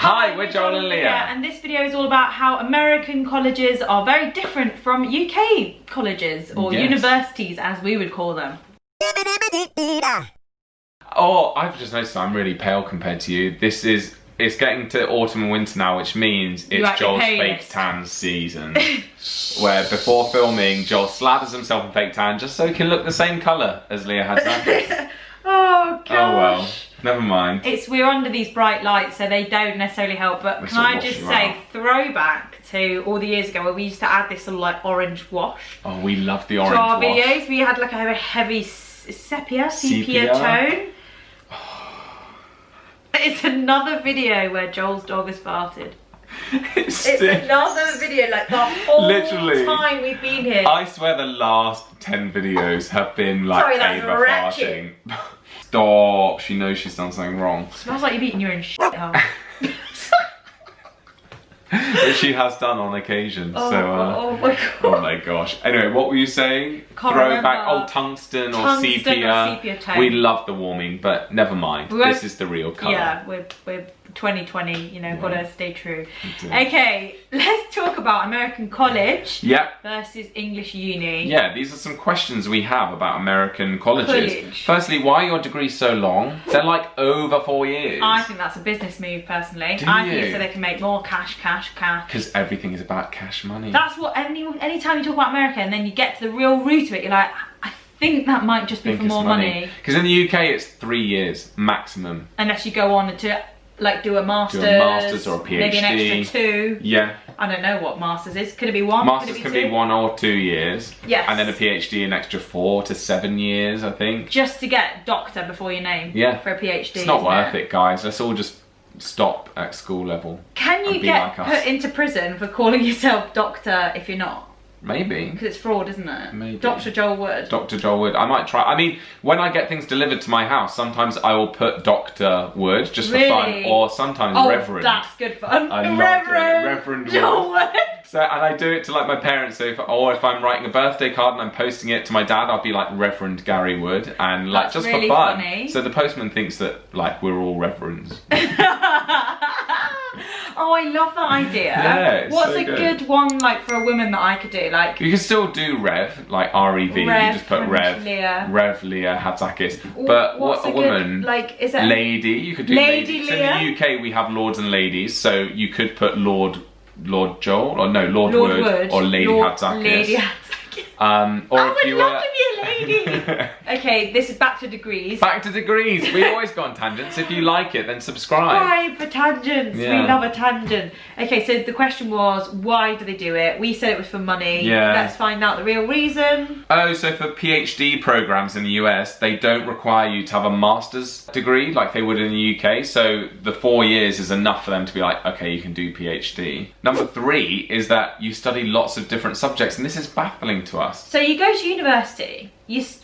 Hi, we're Joel and Lia. And this video is all about how American colleges are very different from UK colleges, or universities as we would call them. Oh, I've just noticed I'm really pale compared to you. It's getting to autumn and winter now, which means it's Joel's fake tan season. Where before filming, Joel slathers himself in fake tan just so he can look the same colour as Lia has done. Oh gosh. Oh well, never mind. We're under these bright lights, so they don't necessarily help. But can I just say, throwback to all the years ago where we used to add this sort of like orange wash. Oh, we loved the orange to our wash. videos. We had like a heavy sepia tone. It's another video where Joel's dog has farted. It's another video, like the whole time we've been here. I swear the last 10 videos have been like Ava farting. Stop, she knows she's done something wrong. It smells like you've eaten your own shit, huh? Which she has done on occasion. Oh my god. Oh my gosh. Anyway, what were you saying? Throwback, tungsten or sepia tone. We love the warming, but never mind. This is the real colour. Yeah, we're 2020, you know, gotta stay true. Okay, let's talk about American college versus English uni. Yeah, these are some questions we have about American colleges. Firstly, why are your degrees so long? They're like over 4 years. I think that's a business move, personally. Do I you? think it's so they can make more cash. Because everything is about cash money. That's what, anytime you talk about America and then you get to the real root of it, you're like, I think that might just be for more money. Because in the UK it's 3 years maximum. Unless you go on to like do a master's or a PhD. Maybe an extra 2. Yeah. I don't know what masters is. Could it be 1? Masters can be 1 or 2 years. Yes. And then a PhD an extra 4 to 7 years, I think. Just to get doctor before your name. Yeah. For a PhD. It's not worth it, guys. Let's all just stop at school level. Can you get put into prison for calling yourself doctor if you're not? Maybe. Because it's fraud, isn't it? Maybe. Dr. Joel Wood. Dr. Joel Wood. I might try. I mean, when I get things delivered to my house, sometimes I will put Dr. Wood just for fun. Or sometimes Reverend. That's good fun. I Reverend Joel Wood. So, and I do it to like my parents. So if I'm writing a birthday card and I'm posting it to my dad, I'll be like Reverend Gary Wood, and like just really for fun. Funny. So the postman thinks that like we're all reverends. Oh, I love that idea. Yeah, what's a good one like for a woman that I could do? Like you can still do Rev, like R-E-V. You just put Rev Lia. Rev Lia Hatzakis. But what a woman? Like is it lady? You could do lady. So in the UK we have lords and ladies. So you could put Lord Joel or no Lord Wood or Lady Hatzakis. Lady Hatzakis. Or I would love to be a lady. Okay, this is back to degrees. Back to degrees. We always go on tangents. If you like it, then subscribe. For tangents. Yeah. We love a tangent. Okay, so the question was, why do they do it? We said it was for money. Yeah. Let's find out the real reason. Oh, so for PhD programs in the US, they don't require you to have a master's degree like they would in the UK. So the 4 years is enough for them to be like, okay, you can do PhD. Number 3 is that you study lots of different subjects, and this is baffling to us. So you go to university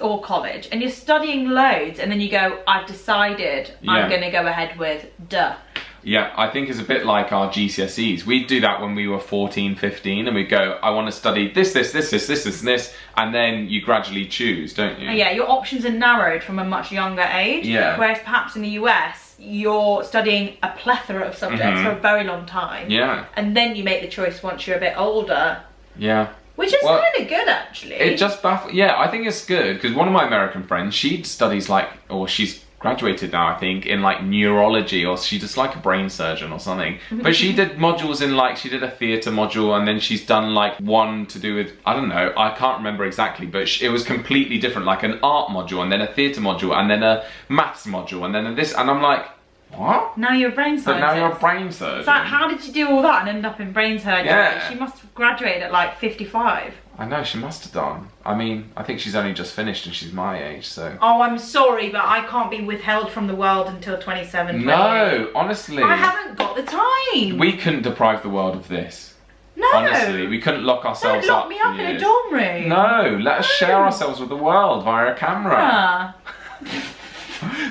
or college and you're studying loads, and then you go, I've decided I'm going to go ahead with Yeah, I think it's a bit like our GCSEs. We'd do that when we were 14, 15, and we'd go, I want to study this, and then you gradually choose, don't you? Yeah, your options are narrowed from a much younger age. Yeah. Whereas perhaps in the US, you're studying a plethora of subjects for a very long time. Yeah. And then you make the choice once you're a bit older. Yeah. Which is kind of good, actually. It just baffles. Yeah, I think it's good because one of my American friends, she studies like, or she's graduated now, I think, in like neurology, or she's just like a brain surgeon or something. But she did modules in like, she did a theatre module, and then she's done like one to do with, I don't know, I can't remember exactly, but it was completely different, like an art module, and then a theatre module, and then a maths module, and then this, and I'm like, what? Now you're a brain surgeon. But now you're a brain surgeon. It's like, how did you do all that and end up in brain surgery? Yeah. She must have graduated at like 55. I know, she must have done. I mean, I think she's only just finished and she's my age, so... Oh, I'm sorry, but I can't be withheld from the world until 27, 28. No, honestly. I haven't got the time. We couldn't deprive the world of this. No. Honestly, we couldn't lock ourselves up. Don't lock me up in a dorm room. No, let us share ourselves with the world via a camera.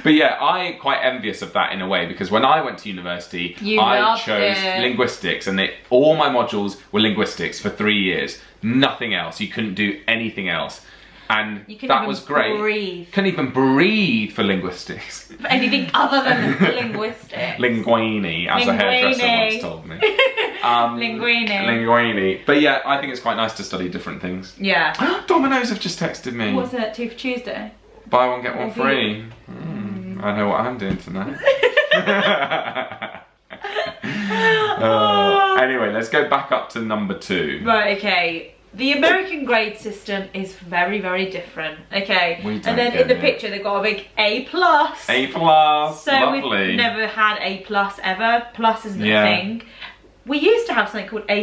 But yeah, I'm quite envious of that in a way, because when I went to university, I chose linguistics, and all my modules were linguistics for 3 years. Nothing else. You couldn't do anything else. And You couldn't that even was great. breathe. Couldn't even breathe for linguistics. For anything other than linguistics. Linguini, as a hairdresser once told me. Linguini. Linguini. But yeah, I think it's quite nice to study different things. Yeah. Domino's have just texted me. What's it? 2 for Tuesday? Buy one, get one free. I know what I'm doing tonight. Anyway, let's go back up to number 2. Right, okay. The American grade system is very, very different. Okay. We don't and then get in the it. picture they've got a big A+. A+, So lovely. we've never had A+ ever. Plus isn't Yeah. a thing. We used to have something called A*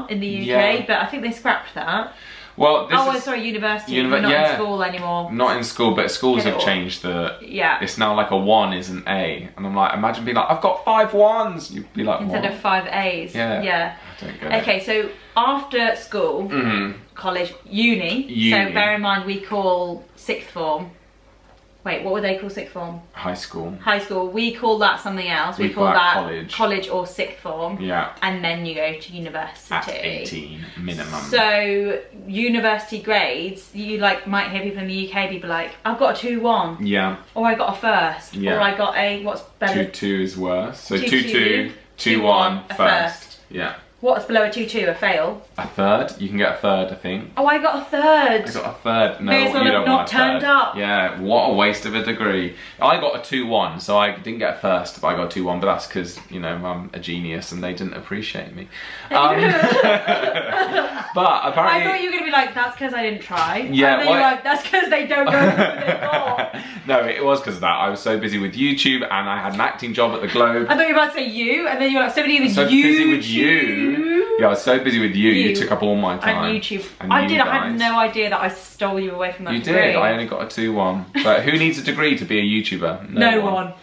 in the UK, Yeah. but I think they scrapped that. Well, this is Sorry, university. We're not in school anymore. not in school, but schools Get it have all. changed the. Yeah. It's now like a 1 is an A, and I'm like, imagine being like, I've got 5 1s. You'd be like, Instead what? of 5 A's. Yeah. Yeah. I don't get it. Okay, so after school, college, uni. So bear in mind we call 6th form. Wait, what would they call 6th form? High school. High school. We call that something else. We call that college or 6th form. Yeah. And then you go to university. At 18 minimum. So university grades, you like might hear people in the UK be like, I've got a 2-1. Yeah. Or I got a first. Yeah. Or I got a what's better? 2-2 is worse. So 2-2, 2-2, 2-1, a first. Yeah. What's below a 2-2? A fail. A third. You can get a third, I think. Oh, I got a third. I got a third. No, May as well you have don't not want a turned third. up. Yeah, what a waste of a degree. I got a 2-1, so I didn't get a first, but I got a 2-1. But that's because, you know, I'm a genius and they didn't appreciate me. But apparently, I thought you were going to be like, that's because I didn't try. Yeah, and then you're like, that's because they don't know who they got. No, it was because of that. I was so busy with YouTube and I had an acting job at the Globe. I thought you were about to say you, and then you were like, so busy with So you. busy with you. Yeah, I was so busy with you. You took up all my time. And YouTube. And I you did. I had guys. no idea that I stole you away from that You degree. did. I only got a 2-1. But who needs a degree to be a YouTuber? No one.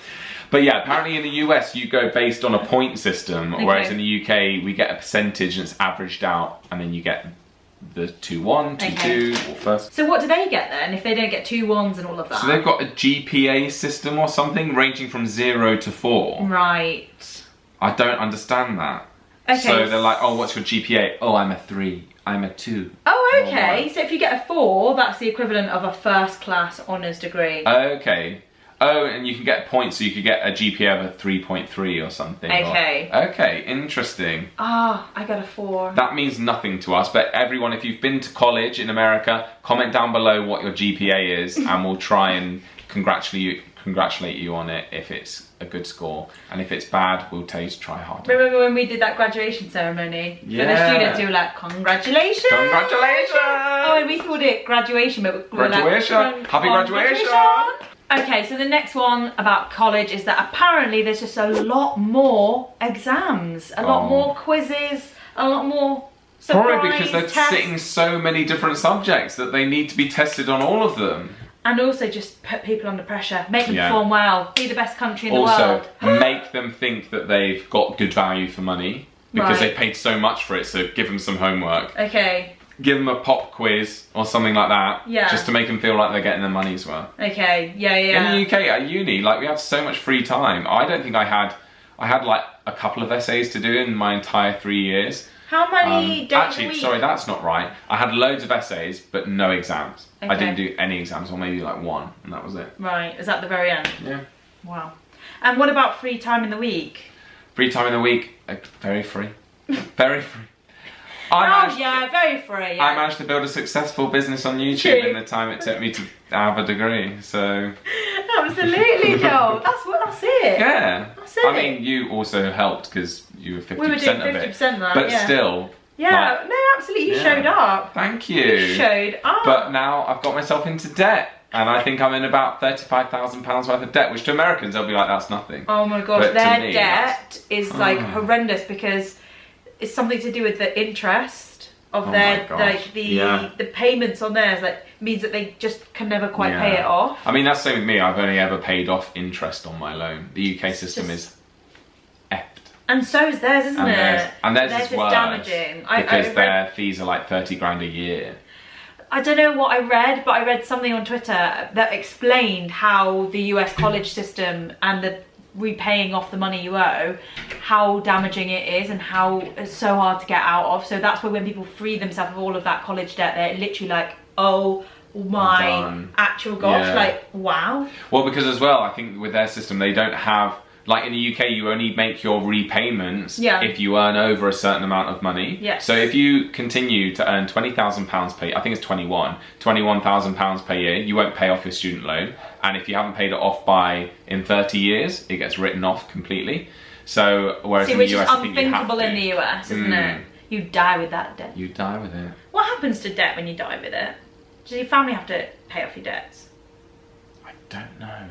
But yeah, apparently in the US you go based on a point system, whereas Okay. in the UK we get a percentage and it's averaged out, and then you get the 2-1, 2-2, or first. So what do they get then if they don't get 2-1s and all of that? So they've got a GPA system or something ranging from 0 to 4. Right. I don't understand that. Okay. So they're like, oh, what's your GPA? Oh, I'm a 3. I'm a 2. Oh, okay. Alright. So if you get a 4, that's the equivalent of a first class honours degree. Okay. Oh, and you can get points, so you could get a GPA of a 3.3 or something. Okay. Okay, interesting. Ah, I got a 4. That means nothing to us, but everyone, if you've been to college in America, comment down below what your GPA is, and we'll try and congratulate you on it if it's a good score. And if it's bad, we'll tell you to try harder. Remember when we did that graduation ceremony? Yeah. For the students who were like, congratulations! Congratulations! Oh, and we called it graduation, but we were like, Graduation! Happy graduation! Okay, so the next one about college is that apparently there's just a lot more exams, a lot more quizzes, a lot more surprise Probably because they're tests. sitting so many different subjects that they need to be tested on all of them. And also just put people under pressure, make them Yeah. perform well, be the best country in the Also, world. make them think that they've got good value for money because Right. they paid so much for it, so give them some homework. Okay, Give them a pop quiz or something like that, Yeah. just to make them feel like they're getting their money's worth. okay, yeah. In the UK, at uni, like we had so much free time. I don't think I had like a couple of essays to do in my entire 3 years. How many days a Actually, week? sorry, that's not right. I had loads of essays, but no exams. I Okay. didn't do any exams, or maybe like one, and that was it. Right, is that the very end? Yeah. Wow. And what about free time in the week? Free time in the week, very free. Very free. Yeah, very free. I managed to build a successful business on YouTube True. in the time it took me to have a degree, so... Absolutely, Joel. That's it. Yeah. That's it. I mean, you also helped because you were 50% We were doing of it. 50% that, But yeah. still... Yeah, like, no, absolutely. You yeah. showed up. Thank you. You showed up. But now I've got myself into debt. And I think I'm in about £35,000 worth of debt, which to Americans, they'll be like, that's nothing. Oh my gosh, But to their me, debt is like Oh. horrendous because it's something to do with the interest of Oh their my gosh. like the payments on theirs like means that they just can never quite Yeah. pay it off. I mean, that's the same with me. I've only ever paid off interest on my loan. The UK system just- is effed. And so is theirs, isn't it? And theirs is worse. damaging. Because I read, their fees are like 30 grand a year. I don't know what I read, but I read something on Twitter that explained how the US college system and the repaying off the money you owe, how damaging it is and how it's so hard to get out of. So that's why when people free themselves of all of that college debt, they're literally like, oh my done. actual gosh, Yeah. like, wow. Well, because as well, I think with their system, they don't have, like in the UK, you only make your repayments if you earn over a certain amount of money. Yes. So if you continue to earn £20,000 per year, I think it's £21,000 per year, you won't pay off your student loan. And if you haven't paid it off in 30 years, it gets written off completely. So, whereas in the US, I think you have to. Unthinkable in the US, isn't it? You die with that debt. You die with it. What happens to debt when you die with it? Does your family have to pay off your debts? I don't know.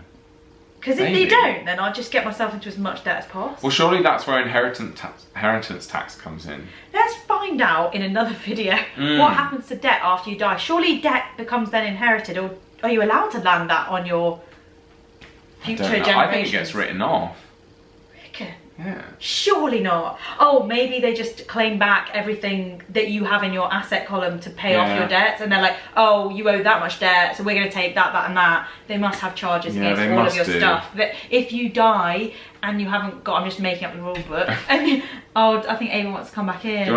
Because if they don't, then I'll just get myself into as much debt as possible. Well, surely that's where inheritance tax comes in. Let's find out in another video what happens to debt after you die. Surely debt becomes then inherited, or are you allowed to land that on your future generations? I think it gets written off. Reckon? Yeah. Surely not. Oh, maybe they just claim back everything that you have in your asset column to pay off your debts, and they're like, oh, you owe that much debt, so we're going to take that, that and that. They must have charges against all of your stuff. But if you die and you haven't got, I'm just making up the rule book, and I think Ava wants to come back in.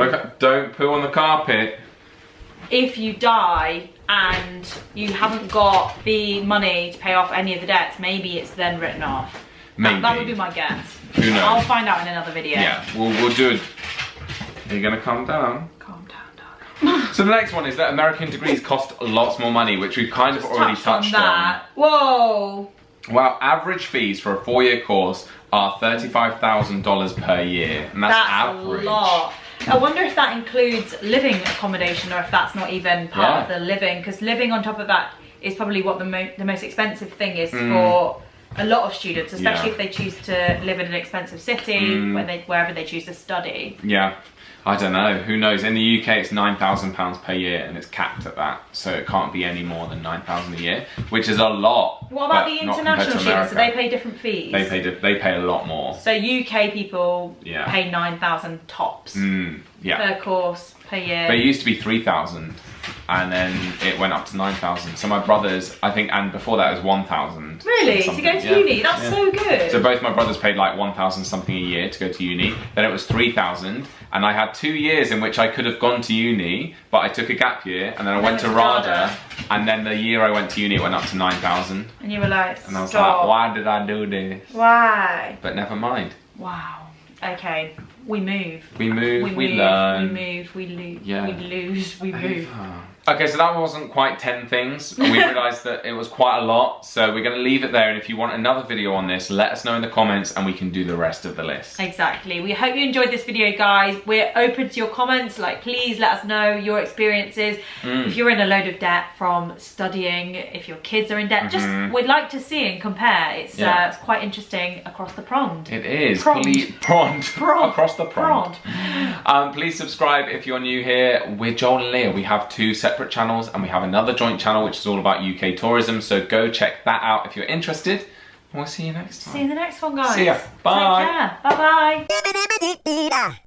Don't poo on the carpet. If you die and you haven't got the money to pay off any of the debts, maybe it's then written off. Maybe. That would be my guess. Who knows? I'll find out in another video. Yeah, we'll do it. Are you gonna calm down? Calm down, darling. So the next one is that American degrees cost lots more money, which we've kind of already touched on. Whoa. Well, average fees for a 4-year course are $35,000 per year, and that's average. A lot. I wonder if that includes living accommodation, or if that's not even part of the living, because living on top of that is probably what the most expensive thing is for a lot of students, especially if they choose to live in an expensive city, wherever they choose to study. Yeah, I don't know. Who knows? In the UK, it's £9,000 per year, and it's capped at that, so it can't be any more than £9,000 a year, which is a lot. What about the international students? Do they pay different fees? They pay a lot more. So UK people pay 9,000 tops per course per year. But it used to be 3,000. And then it went up to 9,000. So my brothers, I think, and before that it was 1,000. Really? To go to uni? That's so good. So both my brothers paid like 1,000 something a year to go to uni. Then it was 3,000. And I had 2 years in which I could have gone to uni, but I took a gap year, and then I went to RADA. And then the year I went to uni, it went up to 9,000. And you were like, and I was like, why did I do this? Why? But never mind. Wow. Okay. We move. We move, we learn. We move, we lose. Yeah. We lose, we move. Okay, so that wasn't quite 10 things. We realised that it was quite a lot, so we're going to leave it there, and if you want another video on this, let us know in the comments and we can do the rest of the list. Exactly. We hope you enjoyed this video, guys. We're open to your comments, like please let us know your experiences. If you're in a load of debt from studying, if your kids are in debt, just we'd like to see and compare. It's quite interesting across the pond. It is. Prond. Across the pond. Please subscribe if you're new here. We're Joel and Lia. We have 2 separate channels, and we have another joint channel which is all about UK tourism, so go check that out if you're interested, and we'll see you next time. See you in the next one, guys. See ya. Bye. Take care. Bye bye.